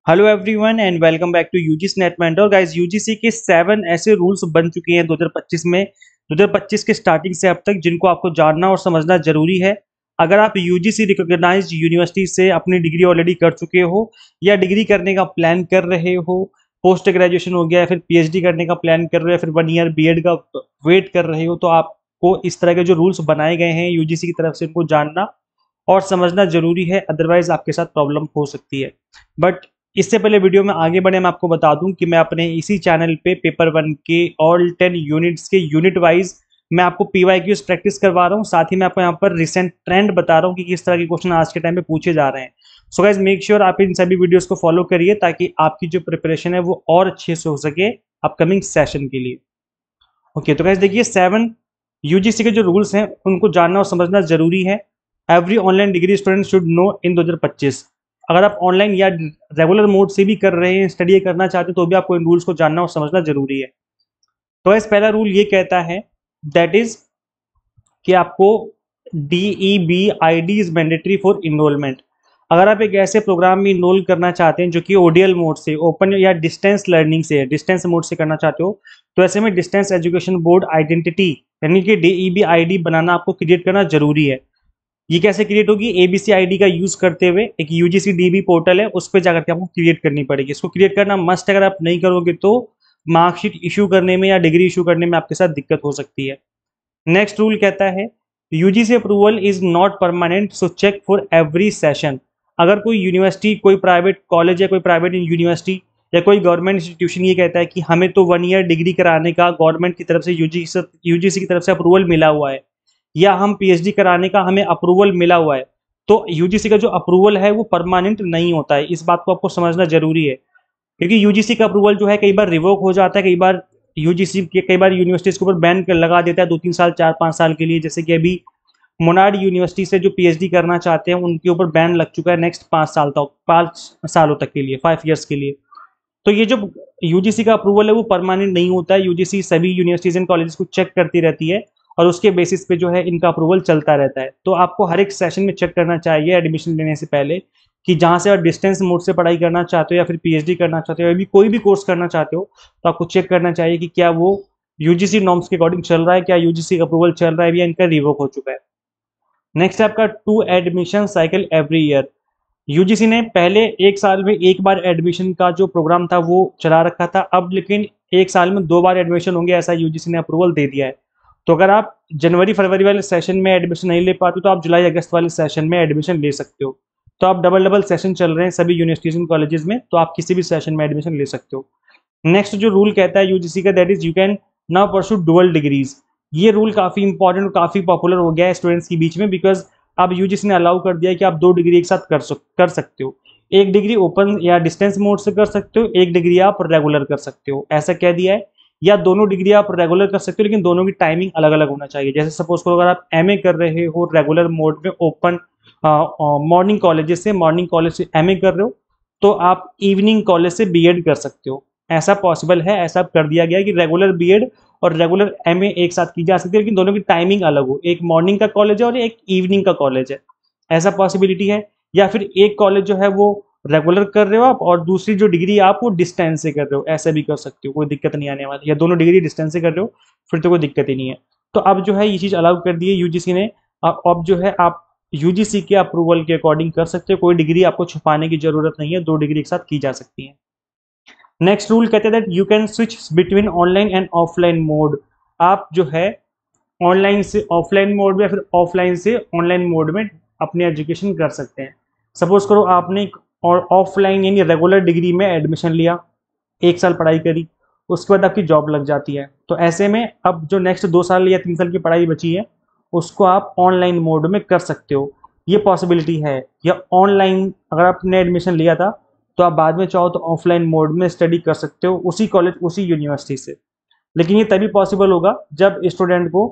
Hello everyone and welcome back to UGC NET mentor guys. UGC के 7 ऐसे rules बन चुके हैं 2025 में, 2025 के स्टार्टिंग से अब तक, जिनको आपको जानना और समझना जरूरी है। अगर आप यूजीसी रिकॉग्नाइज्ड यूनिवर्सिटी से अपनी डिग्री ऑलरेडी कर चुके हो या डिग्री करने का प्लान कर रहे हो, पोस्ट ग्रेजुएशन हो गया है, फिर पीएचडी करने का प्लान कर रहे हो, फिर 1 ईयर बीएड का वेट कर रहे हो, तो आपको इस तरह के जो रूल्स बनाए गए हैं यूजीसी की तरफ से उनको जानना और समझना जरूरी है, अदरवाइज आपके साथ प्रॉब्लम हो सकती है। बट इससे पहले वीडियो में आगे बढ़े, मैं आपको बता दूं कि मैं अपने इसी चैनल पे पेपर 1 के ऑल 10 यूनिट्स के यूनिट वाइज मैं आपको पीवाईक्यूज प्रैक्टिस करवा रहा हूं। साथ ही मैं आपको यहाँ पर रिसेंट ट्रेंड बता रहा हूँ कि किस तरह के क्वेश्चन आज के टाइम में पूछे जा रहे हैं। सो गाइज मेक श्योर आप इन सभी वीडियोस को फॉलो करिए ताकि आपकी जो प्रिपरेशन है वो और अच्छे से हो सके अपकमिंग सेशन के लिए। ओके, तो गाइज देखिए, 7 यूजीसी के जो रूल्स हैं उनको जानना और समझना जरूरी है। Every online degree student should know इन 2025। अगर आप ऑनलाइन या रेगुलर मोड से भी कर रहे हैं, स्टडी करना चाहते हैं, तो भी आपको इन रूल्स को जानना और समझना जरूरी है। तो इस पहला रूल ये कहता है दैट इज कि आपको DEB ID is mandatory for enrolment. अगर आप एक ऐसे प्रोग्राम में इनरोल करना चाहते हैं जो कि ओडीएल मोड से, ओपन या डिस्टेंस लर्निंग से, डिस्टेंस मोड से करना चाहते हो, तो ऐसे में डिस्टेंस एजुकेशन बोर्ड आइडेंटिटी यानी कि DEB ID बनाना आपको क्रिएट करना जरूरी है। ये कैसे क्रिएट होगी? ABCID का यूज करते हुए एक यूजीसी DB पोर्टल है, उस पर जाकर के आपको क्रिएट करनी पड़ेगी। इसको क्रिएट करना मस्ट, अगर आप नहीं करोगे तो मार्कशीट इशू करने में या डिग्री इशू करने में आपके साथ दिक्कत हो सकती है। नेक्स्ट रूल कहता है UGC approval is not permanent, so check for every session. अगर कोई यूनिवर्सिटी, कोई प्राइवेट कॉलेज या कोई प्राइवेट यूनिवर्सिटी या कोई गवर्नमेंट इंस्टीट्यूशन ये कहता है कि हमें तो 1 ईयर डिग्री कराने का गवर्नमेंट की तरफ से, यूजीसी की तरफ से अप्रूवल मिला हुआ है, या हम पीएचडी कराने का हमें अप्रूवल मिला हुआ है, तो यूजीसी का जो अप्रूवल है वो परमानेंट नहीं होता है। इस बात को आपको समझना जरूरी है, क्योंकि यूजीसी का अप्रूवल जो है कई बार रिवोक हो जाता है, कई बार यूजीसी के कई बार यूनिवर्सिटीज के ऊपर बैन लगा देता है 2-3 साल, 4-5 साल के लिए। जैसे कि अभी मोनाड यूनिवर्सिटी से जो पीएचडी करना चाहते हैं उनके ऊपर बैन लग चुका है नेक्स्ट 5 साल तक, 5 सालों तक के लिए, 5 ईयर्स के लिए। तो ये जो यूजीसी का अप्रूवल है वो परमानेंट नहीं होता है। यूजीसी सभी यूनिवर्सिटीज एंड कॉलेजेस को चेक करती रहती है और उसके बेसिस पे जो है इनका अप्रूवल चलता रहता है। तो आपको हर एक सेशन में चेक करना चाहिए एडमिशन लेने से पहले कि जहाँ से आप डिस्टेंस मोड से पढ़ाई करना चाहते हो या फिर पीएचडी करना चाहते हो या भी कोई भी कोर्स करना चाहते हो, तो आपको चेक करना चाहिए कि क्या वो यूजीसी नॉर्म्स के अकॉर्डिंग चल रहा है, क्या यूजीसी का अप्रूवल चल रहा है या इनका रिवोक हो चुका है। नेक्स्ट है आपका 2 admission cycle every year. UGC ने पहले 1 साल में एक बार एडमिशन का जो प्रोग्राम था वो चला रखा था, अब लेकिन 1 साल में 2 बार एडमिशन होंगे, ऐसा यूजीसी ने अप्रूवल दे दिया है। तो अगर आप जनवरी फरवरी वाले सेशन में एडमिशन नहीं ले पाते तो आप जुलाई अगस्त वाले सेशन में एडमिशन ले सकते हो। तो आप डबल डबल सेशन चल रहे हैं सभी यूनिवर्सिटीज एंड कॉलेजेस में, तो आप किसी भी सेशन में एडमिशन ले सकते हो। नेक्स्ट जो रूल कहता है यूजीसी का, that is you can now pursue dual degrees. ये रूल काफी इंपॉर्टेंट और काफी पॉपुलर हो गया है स्टूडेंट्स के बीच में, बिकॉज अब यूजीसी ने अलाउ कर दिया है कि आप 2 डिग्री एक साथ कर सकते हो। एक डिग्री ओपन या डिस्टेंस मोड से कर सकते हो, एक डिग्री आप रेगुलर कर सकते हो, ऐसा कह दिया है। या दोनों डिग्री आप रेगुलर कर सकते हो, लेकिन दोनों की टाइमिंग अलग अलग होना चाहिए। जैसे सपोज करो अगर आप एमए कर रहे हो रेगुलर मोड में, ओपन मॉर्निंग कॉलेजेस से, मॉर्निंग कॉलेज से एमए कर रहे हो, तो आप इवनिंग कॉलेज से बीएड कर सकते हो। ऐसा पॉसिबल है, ऐसा कर दिया गया है कि रेगुलर बीएड और रेगुलर एमए एक साथ की जा सकती है, लेकिन दोनों की टाइमिंग अलग हो। एक मॉर्निंग का कॉलेज है और एक इवनिंग का कॉलेज है, ऐसा पॉसिबिलिटी है। या फिर एक कॉलेज जो है वो रेगुलर कर रहे हो आप और दूसरी जो डिग्री आप वो डिस्टेंस से कर रहे हो, ऐसा भी कर सकते हो, कोई दिक्कत नहीं आने वाली। या दोनों डिग्री डिस्टेंस से कर रहे हो, फिर तो कोई दिक्कत ही नहीं है। तो अब जो है ये चीज़ अलाउ कर दी है यूजीसी ने। अब जो है आप यूजीसी के अप्रूवल के अकॉर्डिंग कर सकते हो, कोई डिग्री आपको छुपाने की जरूरत नहीं है, 2 डिग्री एक साथ की जा सकती है। नेक्स्ट रूल कहते हैं that you can switch between online and offline mode. आप जो है ऑनलाइन से ऑफलाइन मोड में या फिर ऑफलाइन से ऑनलाइन मोड में अपनी एजुकेशन कर सकते हैं। सपोज करो आपने और ऑफलाइन यानी रेगुलर डिग्री में एडमिशन लिया, 1 साल पढ़ाई करी, उसके बाद आपकी जॉब लग जाती है, तो ऐसे में अब जो नेक्स्ट 2 साल या 3 साल की पढ़ाई बची है उसको आप ऑनलाइन मोड में कर सकते हो, ये पॉसिबिलिटी है। या ऑनलाइन अगर आपने एडमिशन लिया था तो आप बाद में चाहो तो ऑफलाइन मोड में स्टडी कर सकते हो उसी कॉलेज, उसी यूनिवर्सिटी से। लेकिन ये तभी पॉसिबल होगा जब स्टूडेंट को,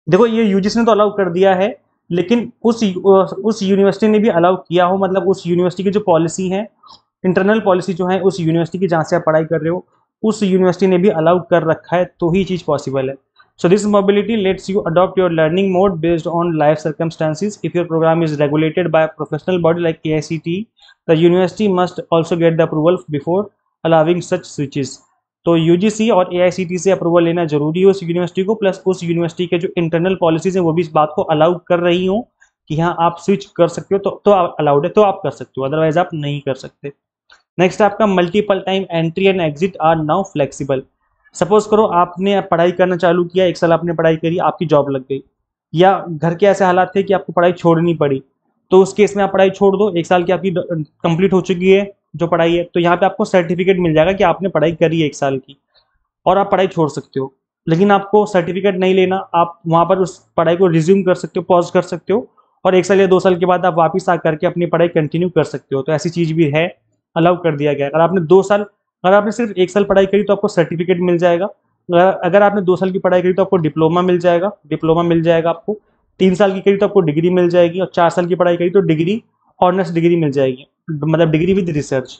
देखो ये यूजीसी ने तो अलाउ कर दिया है, लेकिन उस यूनिवर्सिटी ने भी अलाउ किया हो, मतलब उस यूनिवर्सिटी की जो पॉलिसी है, इंटरनल पॉलिसी जो है उस यूनिवर्सिटी की जहाँ से आप पढ़ाई कर रहे हो, उस यूनिवर्सिटी ने भी अलाउ कर रखा है, तो ही चीज़ पॉसिबल है। So this mobility lets you adopt your learning mode based on life circumstances. If your program is regulated by a professional body like AICTE, the university must also get the approval before allowing such switches. तो UGC और AICT से approval लेना जरूरी है उस university को, plus उस university के जो इंटरनल पॉलिसीज हैं वो भी इस बात को अलाउ कर रही हो कि हाँ आप स्विच कर सकते हो, तो अलाउड है, तो आप कर सकते हो, अदरवाइज आप नहीं कर सकते। नेक्स्ट आपका multiple time entry and exit are now flexible. Suppose करो आपने पढ़ाई करना चालू किया, 1 साल आपने पढ़ाई करी, आपकी जॉब लग गई, या घर के ऐसे हालात थे कि आपको पढ़ाई छोड़नी पड़ी, तो उस केस में आप पढ़ाई छोड़ दो, 1 साल की आपकी कंप्लीट हो चुकी है जो पढ़ाई है, तो यहाँ पे आपको सर्टिफिकेट मिल जाएगा कि आपने पढ़ाई करी है 1 साल की, और आप पढ़ाई छोड़ सकते हो। लेकिन आपको सर्टिफिकेट नहीं लेना, आप वहाँ पर उस पढ़ाई को रिज्यूम कर सकते हो, पॉज कर सकते हो, और 1 साल या 2 साल के बाद आप वापस आ करके अपनी पढ़ाई कंटिन्यू कर सकते हो। तो ऐसी चीज़ भी है, अलाउ कर दिया गया है। अगर आपने सिर्फ 1 साल पढ़ाई करी तो आपको सर्टिफिकेट मिल जाएगा, अगर आपने 2 साल की पढ़ाई करी तो आपको डिप्लोमा मिल जाएगा आपको, 3 साल की करी तो आपको डिग्री मिल जाएगी, और 4 साल की पढ़ाई करी तो डिग्री, ऑनर्स डिग्री मिल जाएगी, मतलब डिग्री विद रिसर्च।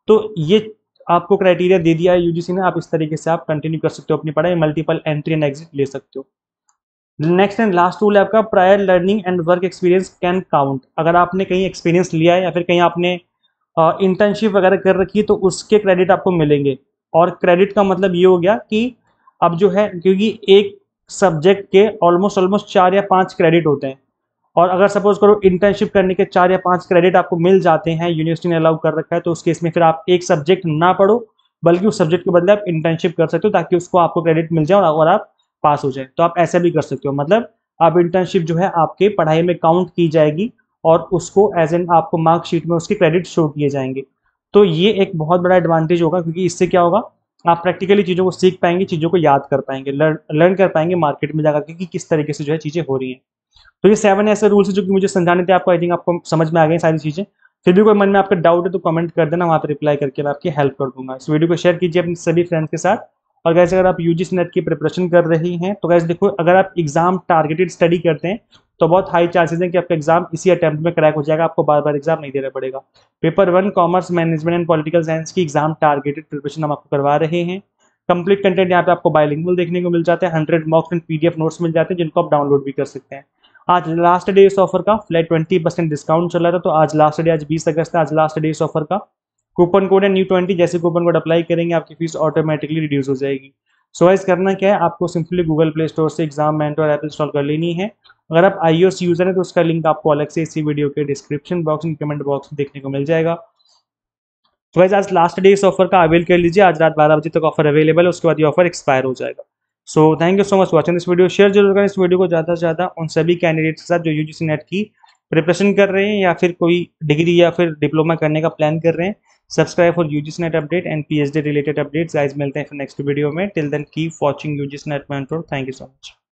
तो ये आपको क्राइटेरिया दे दिया है यूजीसी ने, आप इस तरीके से आप कंटिन्यू कर सकते हो अपनी पढ़ाई, मल्टीपल एंट्री एंड एग्जिट ले सकते हो। नेक्स्ट एंड लास्ट टूल है आपका prior learning and work experience can count. अगर आपने कहीं एक्सपीरियंस लिया है या फिर कहीं आपने इंटर्नशिप वगैरह कर रखी है तो उसके क्रेडिट आपको मिलेंगे। और क्रेडिट का मतलब ये हो गया कि अब जो है, क्योंकि एक सब्जेक्ट के ऑलमोस्ट 4 या 5 क्रेडिट होते हैं, और अगर सपोज करो इंटर्नशिप करने के 4 या 5 क्रेडिट आपको मिल जाते हैं, यूनिवर्सिटी ने अलाउ कर रखा है, तो उस केस में फिर आप एक सब्जेक्ट ना पढ़ो, बल्कि उस सब्जेक्ट के बदले आप इंटर्नशिप कर सकते हो, ताकि उसको आपको क्रेडिट मिल जाए और आप पास हो जाए। तो आप ऐसा भी कर सकते हो, मतलब आप इंटर्नशिप जो है आपके पढ़ाई में काउंट की जाएगी, और उसको एज एन आपको मार्कशीट में उसके क्रेडिट शो किए जाएंगे। तो ये एक बहुत बड़ा एडवांटेज होगा, क्योंकि इससे क्या होगा, आप प्रैक्टिकली चीज़ों को सीख पाएंगे, चीज़ों को याद कर पाएंगे, लर्न कर पाएंगे मार्केट में जाकर के कि किस तरीके से जो है चीज़ें हो रही हैं। तो ये 7 ऐसे रूल्स है जो कि मुझे समझाने थे आपको, आई थिंक आपको समझ में आ गई सारी चीज़ें। फिर भी कोई मन में आपका डाउट है तो कमेंट कर देना, वहाँ पर रिप्लाई करके मैं आपकी हेल्प कर दूंगा। इस वीडियो को शेयर कीजिए अपने सभी फ्रेंड्स के साथ। और गैस अगर आप यूजीसी नेट की प्रिपरेशन कर रही हैं तो गैस देखो, अगर आप एग्जाम टारगेटेड स्टडी करते हैं तो बहुत हाई चांसेस हैं कि आपका एग्जाम इसी अटेम्प्ट में क्रैक हो जाएगा, आपको बार बार एग्जाम नहीं देना पड़ेगा। Paper 1 commerce management and political science की एग्जाम टारगेटेड प्रिपरेशन हम आपको करवा रहे हैं। कंप्लीट कंटेंट यहाँ पे आपको बाइलिंगुअल देखने को मिल जाता है, 100 मॉक्स एंड पीडीएफ नोट्स मिल जाते हैं जिनको आप डाउनलोड भी कर सकते हैं। आज लास्ट डे इस ऑफर का, फ्लैट 20% डिस्काउंट चल रहा था, तो आज लास्ट डे, आज 20 अगस्त है, आज लास्ट डे इस ऑफर का। कूपन कोड है न्यू20, जैसे कूपन कोड अप्लाई करेंगे आपकी फीस ऑटोमेटिकली रिड्यूस हो जाएगी। सो गाइस करना क्या है, आपको सिंपली गूगल प्ले स्टोर से एग्जाम मेंटर ऐप इंस्टॉल कर लेनी है। अगर आप iOS यूजर हैं तो उसका लिंक आपको अलग से इसी वीडियो के description box and comment box में देखने को मिल जाएगा। तो गाइस आज लास्ट डे इस ऑफर का अवेल कर लीजिए, आज रात 12 बजे तक ऑफर अवेलेबल है, उसके बाद ये ऑफर एक्सपायर हो जाएगा। So thank you so much watching this video. Share जरूर करें इस वीडियो को ज़्यादा से ज़्यादा उन सभी कैंडिडेट्स के साथ जो यूजीसी नेट की प्रिपरेशन कर रहे हैं या फिर कोई डिग्री या फिर डिप्लोमा करने का प्लान कर रहे हैं। Subscribe for UGC NET update and PhD related updates. Guys मिलते हैं फिर नेक्स्ट वीडियो में। Till then keep watching UGC NET mentor. Thank you so much.